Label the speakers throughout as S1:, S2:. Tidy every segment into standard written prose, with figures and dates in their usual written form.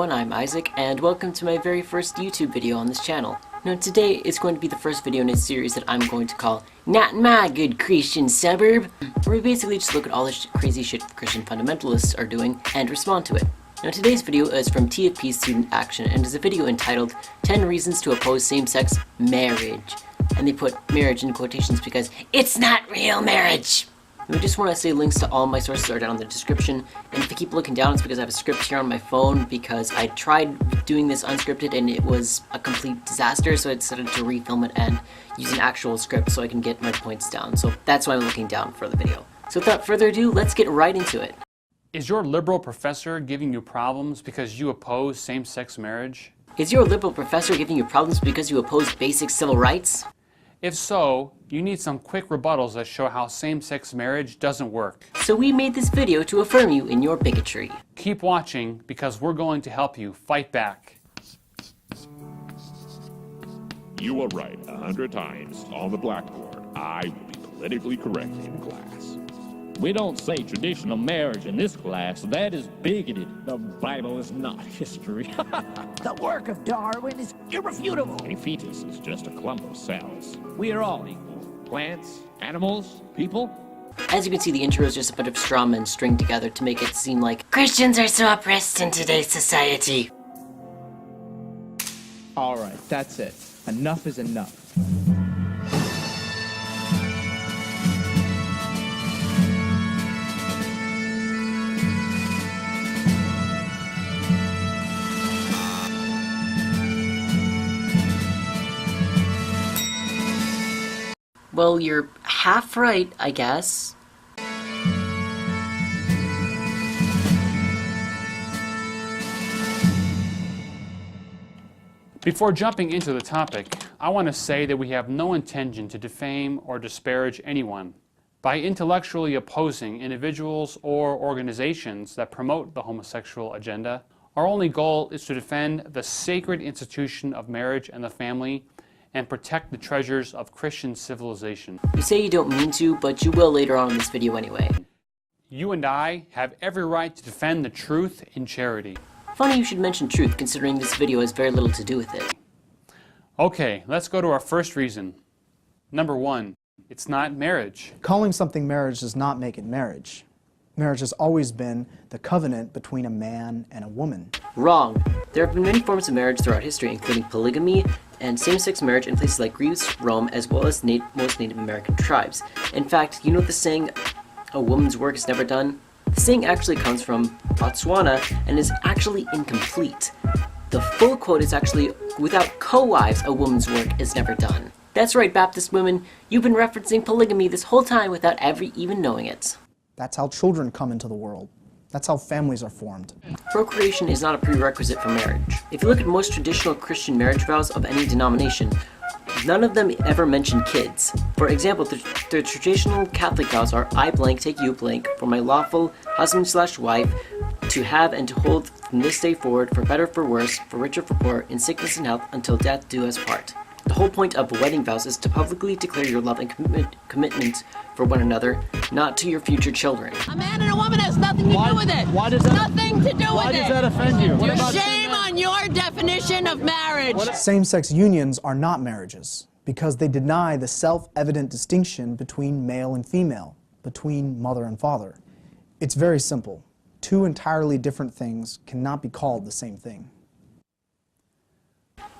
S1: everyone, I'm Isaac, and welcome to my very first YouTube video on this channel. Now today is going to be the first video in a series that I'm going to call Not My Good Christian Suburb, where we basically just look at all the crazy shit Christian fundamentalists are doing and respond to it. Now today's video is from TFP Student Action and is a video entitled 10 Reasons to Oppose Same-Sex Marriage. And they put marriage in quotations because it's not real marriage! I just want to say links to all my sources are down in the description, and if you keep looking down it's because I have a script here on my phone because I tried doing this unscripted and it was a complete disaster, so I decided to refilm it and use an actual script so I can get my points down. So that's why I'm looking down for the video. So without further ado, let's get right into it.
S2: Is your liberal professor giving you problems because you oppose same-sex marriage?
S1: Is your liberal professor giving you problems because you oppose basic civil rights?
S2: If so, you need some quick rebuttals that show how same-sex marriage doesn't work.
S1: So we made this video to affirm you in your bigotry.
S2: Keep watching because we're going to help you fight back.
S3: You will write 100 times on the blackboard. I will be politically correct in class.
S4: We don't say traditional marriage in this class. That is bigoted. The Bible is not history.
S5: The work of Darwin is irrefutable.
S3: A fetus is just a clump of cells.
S4: We are all equal. Plants, animals, people.
S1: As you can see, the intro is just a bunch of straw men stringed together to make it seem like Christians are so oppressed in today's society.
S6: All right, that's it. Enough is enough.
S1: Well, you're half right, I guess.
S2: Before jumping into the topic, I want to say that we have no intention to defame or disparage anyone. By intellectually opposing individuals or organizations that promote the homosexual agenda, our only goal is to defend the sacred institution of marriage and the family and protect the treasures of Christian civilization.
S1: You say you don't mean to, but you will later on in this video anyway.
S2: You and I have every right to defend the truth in charity.
S1: Funny you should mention truth, considering this video has very little to do with it.
S2: Okay, let's go to our first reason. Number 1, it's not marriage.
S7: Calling something marriage does not make it marriage. Marriage has always been the covenant between a man and a woman.
S1: Wrong. There have been many forms of marriage throughout history, including polygamy and same-sex marriage in places like Greece, Rome, as well as most Native American tribes. In fact, you know the saying, a woman's work is never done? The saying actually comes from Botswana and is actually incomplete. The full quote is actually, without co-wives, a woman's work is never done. That's right, Baptist women, you've been referencing polygamy this whole time without ever even knowing it.
S7: That's how children come into the world. That's how families are formed. Procreation
S1: is not a prerequisite for marriage. If you look at most traditional Christian marriage vows of any denomination, none of them ever mention kids. For example, the traditional Catholic vows are I blank take you blank for my lawful husband/wife to have and to hold from this day forward for better for worse, for richer for poor, in sickness and health, until death do us part. The whole point of wedding vows is to publicly declare your love and commitment for one another, not to your future children.
S5: A man and a woman has nothing to do with it.
S6: Why does that?
S5: Nothing to do with it.
S6: Why does that offend you? What about
S5: Shame on your definition of marriage.
S7: Same-sex unions are not marriages because they deny the self-evident distinction between male and female, between mother and father. It's very simple. Two entirely different things cannot be called the same thing.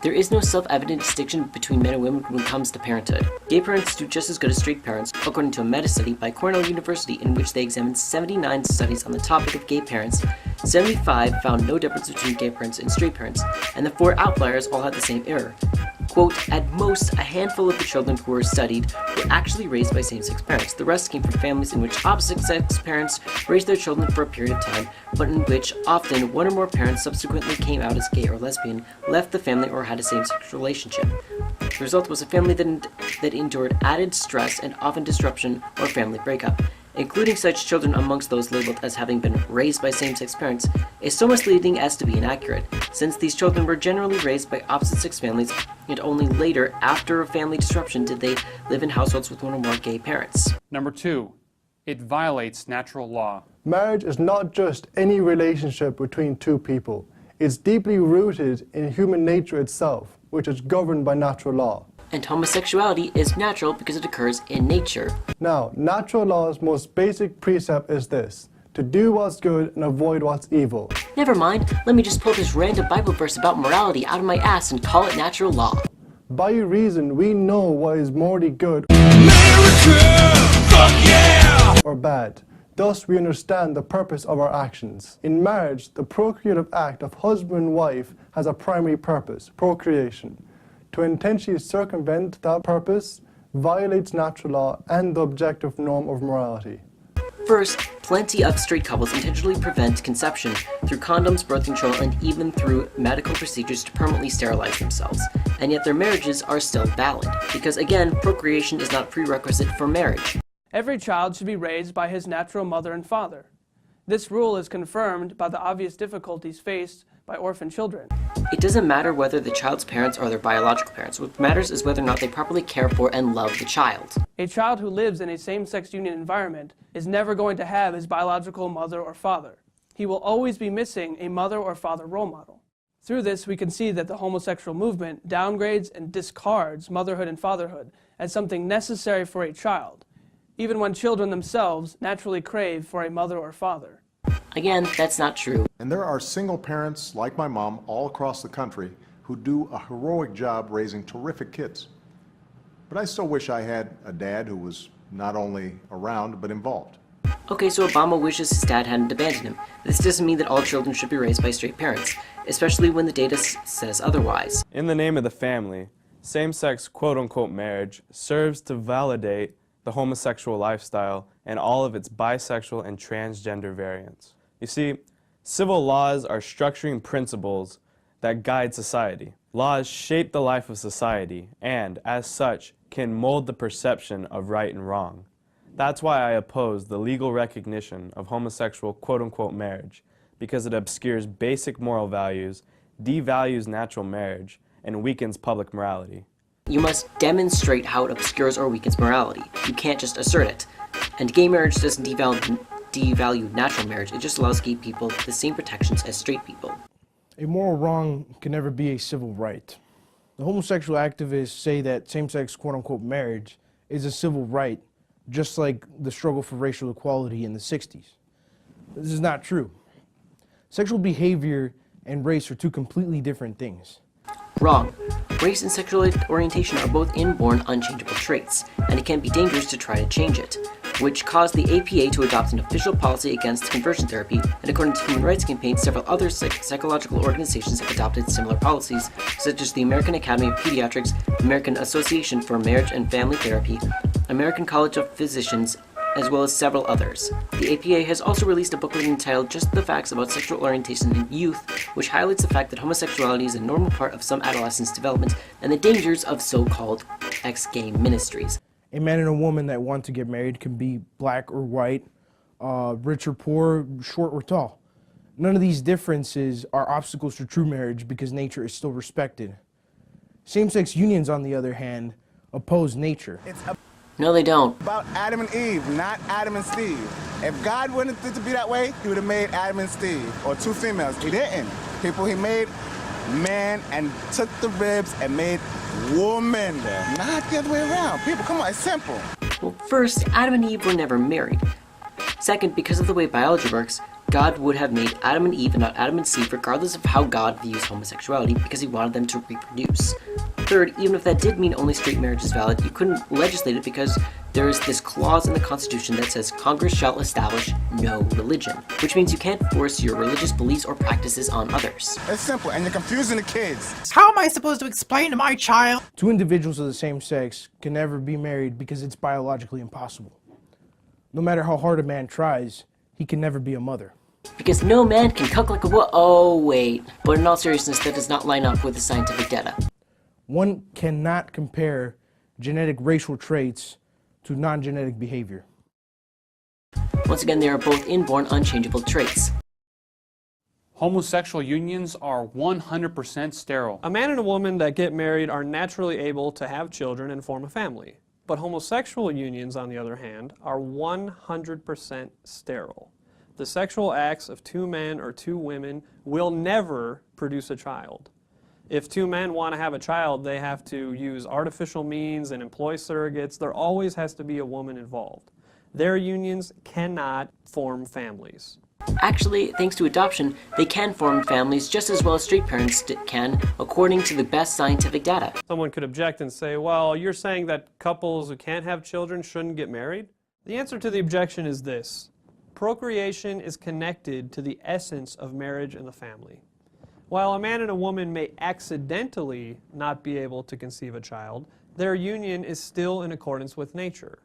S1: There is no self-evident distinction between men and women when it comes to parenthood. Gay parents do just as good as straight parents, according to a meta-study by Cornell University in which they examined 79 studies on the topic of gay parents. 75 found no difference between gay parents and straight parents, and the 4 outliers all had the same error. Quote, at most, a handful of the children who were studied were actually raised by same-sex parents. The rest came from families in which opposite-sex parents raised their children for a period of time, but in which often one or more parents subsequently came out as gay or lesbian, left the family, or had a same-sex relationship. The result was a family that endured added stress and often disruption or family breakup. Including such children amongst those labeled as having been raised by same-sex parents is so misleading as to be inaccurate, since these children were generally raised by opposite-sex families, and only later, after a family disruption, did they live in households with one or more gay parents.
S2: Number 2, it violates natural law.
S8: Marriage is not just any relationship between two people. It's deeply rooted in human nature itself, which is governed by natural law.
S1: And homosexuality is natural because it occurs in nature.
S8: Now, natural law's most basic precept is this: to do what's good and avoid what's evil.
S1: Never mind, let me just pull this random Bible verse about morality out of my ass and call it natural law.
S8: By reason, we know what is morally good or bad. Thus, we understand the purpose of our actions. In marriage, the procreative act of husband and wife has a primary purpose, procreation. To intentionally circumvent that purpose violates natural law and the objective norm of morality.
S1: First, plenty of straight couples intentionally prevent conception through condoms, birth control, and even through medical procedures to permanently sterilize themselves. And yet their marriages are still valid, because again, procreation is not a prerequisite for marriage.
S9: Every child should be raised by his natural mother and father. This rule is confirmed by the obvious difficulties faced by orphan children.
S1: It doesn't matter whether the child's parents are their biological parents. What matters is whether or not they properly care for and love the child.
S9: A child who lives in a same-sex union environment is never going to have his biological mother or father. He will always be missing a mother or father role model. Through this, we can see that the homosexual movement downgrades and discards motherhood and fatherhood as something necessary for a child, even when children themselves naturally crave for a mother or father.
S1: Again, that's not true.
S10: And there are single parents like my mom all across the country who do a heroic job raising terrific kids. But I still wish I had a dad who was not only around but involved.
S1: Okay, so Obama wishes his dad hadn't abandoned him. This doesn't mean that all children should be raised by straight parents, especially when the data says otherwise.
S11: In the name of the family, same-sex quote-unquote marriage serves to validate the homosexual lifestyle and all of its bisexual and transgender variants. You see, civil laws are structuring principles that guide society. Laws shape the life of society and, as such, can mold the perception of right and wrong. That's why I oppose the legal recognition of homosexual quote-unquote marriage, because it obscures basic moral values, devalues natural marriage, and weakens public morality.
S1: You must demonstrate how it obscures or weakens morality. You can't just assert it. And gay marriage doesn't devalue natural marriage, it just allows gay people the same protections as straight people.
S12: A moral wrong can never be a civil right. The homosexual activists say that same-sex quote-unquote marriage is a civil right, just like the struggle for racial equality in the 60s. This is not true. Sexual behavior and race are two completely different things.
S1: Wrong. Race and sexual orientation are both inborn, unchangeable traits, and it can be dangerous to try to change it, which caused the APA to adopt an official policy against conversion therapy, and according to Human Rights Campaign, several other psychological organizations have adopted similar policies, such as the American Academy of Pediatrics, American Association for Marriage and Family Therapy, American College of Physicians, as well as several others. The APA has also released a booklet entitled Just the Facts About Sexual Orientation in Youth, which highlights the fact that homosexuality is a normal part of some adolescents' development and the dangers of so-called ex-gay ministries.
S12: A man and a woman that want to get married can be black or white, rich or poor, short or tall. None of these differences are obstacles to true marriage because nature is still respected. Same-sex unions, on the other hand, oppose nature.
S1: No, they don't.
S13: About Adam and Eve, not Adam and Steve. If God wanted it to be that way, he would have made Adam and Steve, or two females. He didn't. He made man and took the ribs and made woman. Not the other way around. People, come on, it's simple.
S1: Well, first, Adam and Eve were never married. Second, because of the way biology works, God would have made Adam and Eve and not Adam and Steve regardless of how God views homosexuality because he wanted them to reproduce. Third, even if that did mean only straight marriage is valid, you couldn't legislate it because there is this clause in the Constitution that says Congress shall establish no religion, which means you can't force your religious beliefs or practices on others.
S13: It's simple, and you're confusing the kids.
S5: How am I supposed to explain to my child?
S12: Two individuals of the same sex can never be married because it's biologically impossible. No matter how hard a man tries, he can never be a mother.
S1: Because no man can cuck like a oh wait. But in all seriousness, that does not line up with the scientific data.
S12: One cannot compare genetic racial traits to non-genetic behavior.
S1: Once again, they are both inborn, unchangeable traits.
S2: Homosexual unions are 100% sterile.
S14: A man and a woman that get married are naturally able to have children and form a family. But homosexual unions, on the other hand, are 100% sterile. The sexual acts of two men or two women will never produce a child. If two men want to have a child, they have to use artificial means and employ surrogates. There always has to be a woman involved. Their unions cannot form families.
S1: Actually, thanks to adoption, they can form families just as well as straight parents can, according to the best scientific data.
S14: Someone could object and say, well, you're saying that couples who can't have children shouldn't get married? The answer to the objection is this. Procreation is connected to the essence of marriage and the family. While a man and a woman may accidentally not be able to conceive a child, their union is still in accordance with nature.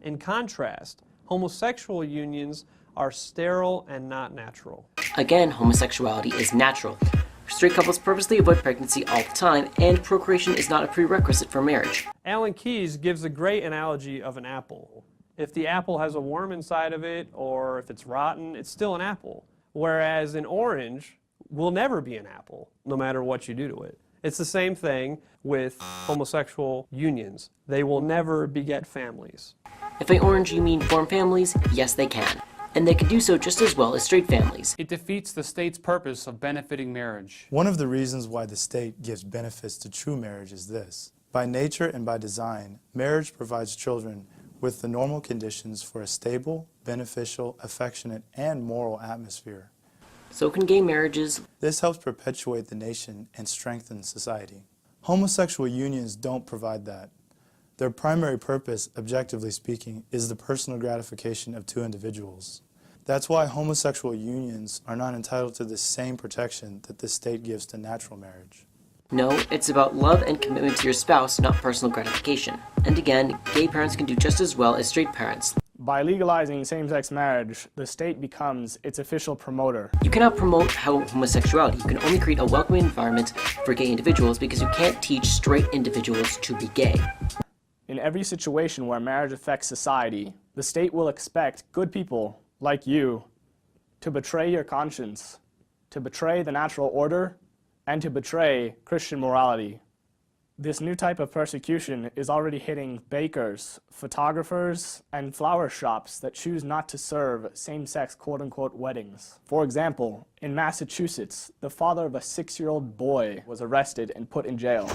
S14: In contrast, homosexual unions are sterile and not natural.
S1: Again, homosexuality is natural. Straight couples purposely avoid pregnancy all the time, and procreation is not a prerequisite for marriage.
S14: Alan Keyes gives a great analogy of an apple. If the apple has a worm inside of it, or if it's rotten, it's still an apple. Whereas an orange will never be an apple, no matter what you do to it. It's the same thing with homosexual unions. They will never beget families.
S1: If by orange you mean form families, yes they can. And they can do so just as well as straight families.
S2: It defeats the state's purpose of benefiting marriage.
S15: One of the reasons why the state gives benefits to true marriage is this. By nature and by design, marriage provides children with the normal conditions for a stable, beneficial, affectionate, and moral atmosphere.
S1: So can gay marriages.
S15: This helps perpetuate the nation and strengthen society. Homosexual unions don't provide that. Their primary purpose, objectively speaking, is the personal gratification of two individuals. That's why homosexual unions are not entitled to the same protection that the state gives to natural marriage.
S1: No, it's about love and commitment to your spouse, not personal gratification. And again, gay parents can do just as well as straight parents.
S16: By legalizing same-sex marriage, the state becomes its official promoter.
S1: You cannot promote homosexuality. You can only create a welcoming environment for gay individuals because you can't teach straight individuals to be gay.
S16: In every situation where marriage affects society, the state will expect good people, like you, to betray your conscience, to betray the natural order, and to betray Christian morality. This new type of persecution is already hitting bakers, photographers, and flower shops that choose not to serve same-sex quote-unquote weddings. For example, in Massachusetts, the father of a 6-year-old boy was arrested and put in jail.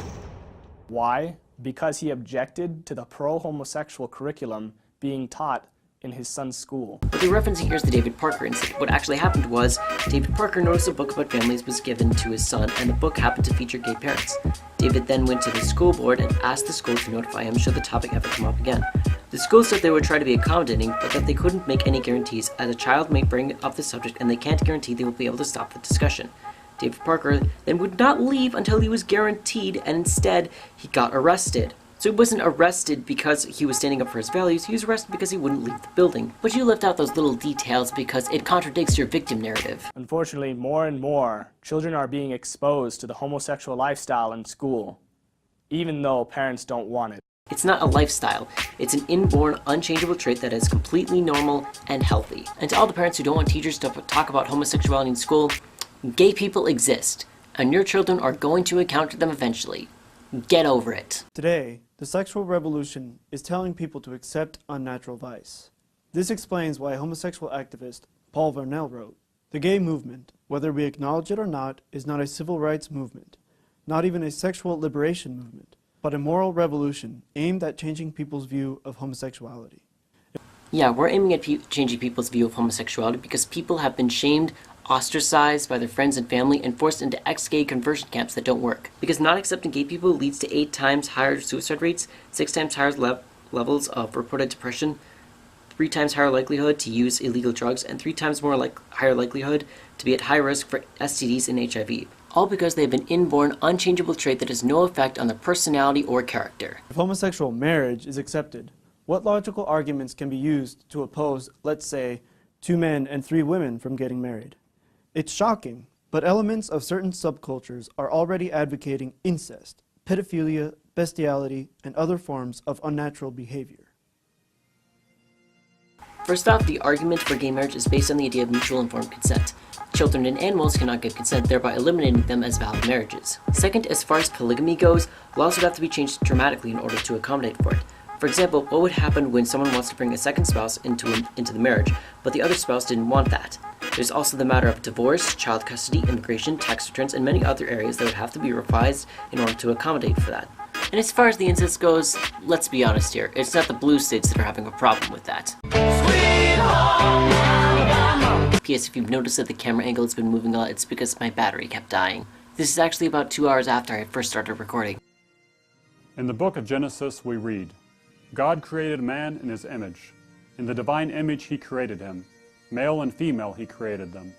S16: Why? Because he objected to the pro-homosexual curriculum being taught in his son's school.
S1: What they're referencing here is the David Parker incident. What actually happened was, David Parker noticed a book about families was given to his son, and the book happened to feature gay parents. David then went to the school board and asked the school to notify him should the topic ever come up again. The school said they would try to be accommodating, but that they couldn't make any guarantees, as a child may bring up the subject and they can't guarantee they will be able to stop the discussion. David Parker then would not leave until he was guaranteed, and instead, he got arrested. So he wasn't arrested because he was standing up for his values, he was arrested because he wouldn't leave the building. But you left out those little details because it contradicts your victim narrative.
S16: Unfortunately, more and more children are being exposed to the homosexual lifestyle in school, even though parents don't want it.
S1: It's not a lifestyle. It's an inborn, unchangeable trait that is completely normal and healthy. And to all the parents who don't want teachers to talk about homosexuality in school, gay people exist, and your children are going to encounter them eventually. Get over it.
S17: Today, the sexual revolution is telling people to accept unnatural vice. This explains why homosexual activist Paul Varnell wrote, "The gay movement, whether we acknowledge it or not, is not a civil rights movement, not even a sexual liberation movement, but a moral revolution aimed at changing people's view of homosexuality."
S1: Yeah, we're aiming at changing people's view of homosexuality because people have been shamed, ostracized by their friends and family, and forced into ex-gay conversion camps that don't work. Because not accepting gay people leads to 8 times higher suicide rates, 6 times higher levels of reported depression, 3 times higher likelihood to use illegal drugs, and 3 times more higher likelihood to be at high risk for STDs and HIV. All because they have an inborn, unchangeable trait that has no effect on their personality or character.
S17: If homosexual marriage is accepted, what logical arguments can be used to oppose, let's say, 2 men and 3 women from getting married? It's shocking, but elements of certain subcultures are already advocating incest, pedophilia, bestiality, and other forms of unnatural behavior.
S1: First off, the argument for gay marriage is based on the idea of mutual informed consent. Children and animals cannot give consent, thereby eliminating them as valid marriages. Second, as far as polygamy goes, laws would have to be changed dramatically in order to accommodate for it. For example, what would happen when someone wants to bring a second spouse into the marriage, but the other spouse didn't want that? There's also the matter of divorce, child custody, immigration, tax returns, and many other areas that would have to be revised in order to accommodate for that. And as far as the incest goes, let's be honest here, it's not the blue states that are having a problem with that. P.S. If you've noticed that the camera angle has been moving a lot, it's because my battery kept dying. This is actually about 2 hours after I first started recording.
S18: In the book of Genesis we read, God created man in his image. In the divine image he created him. Male and female he created them.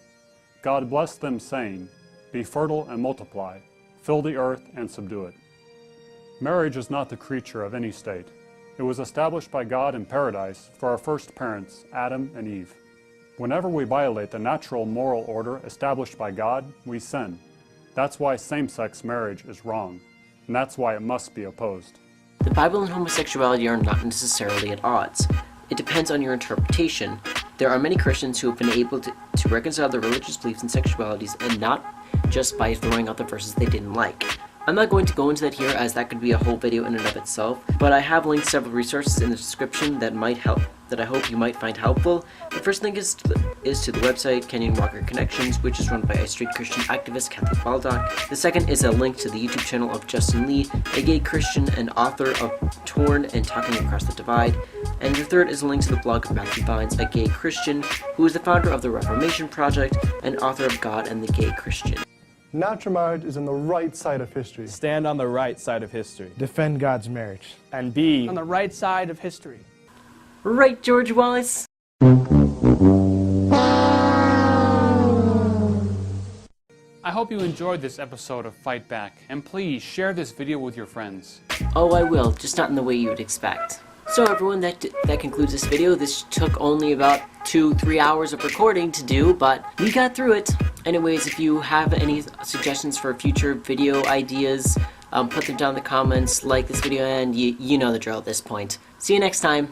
S18: God blessed them, saying, Be fertile and multiply, fill the earth and subdue it. Marriage is not the creature of any state. It was established by God in paradise for our first parents, Adam and Eve. Whenever we violate the natural moral order established by God, we sin. That's why same-sex marriage is wrong, and that's why it must be opposed.
S1: The Bible and homosexuality are not necessarily at odds. It depends on your interpretation. There are many Christians who have been able to reconcile their religious beliefs and sexualities, and not just by throwing out the verses they didn't like. I'm not going to go into that here, as that could be a whole video in and of itself, but I have linked several resources in the description that I hope you might find helpful. The first link is to the website Kenyon Walker Connections, which is run by a straight Christian activist, Kathy Baldock. The second is a link to the YouTube channel of Justin Lee, a gay Christian and author of Torn and Talking Across the Divide. And the third is a link to the blog of Matthew Vines, a gay Christian who is the founder of the Reformation Project and author of God and the Gay Christian.
S8: Natural marriage is on the right side of history.
S11: Stand on the right side of history.
S12: Defend God's marriage.
S16: And be
S9: on the right side of history.
S1: Right, George Wallace?
S2: I hope you enjoyed this episode of Fight Back, and please share this video with your friends.
S1: Oh, I will, just not in the way you would expect. So everyone, that concludes this video. This took only about 2-3 hours of recording to do, but we got through it. Anyways, if you have any suggestions for future video ideas, put them down in the comments, like this video, and you know the drill at this point. See you next time.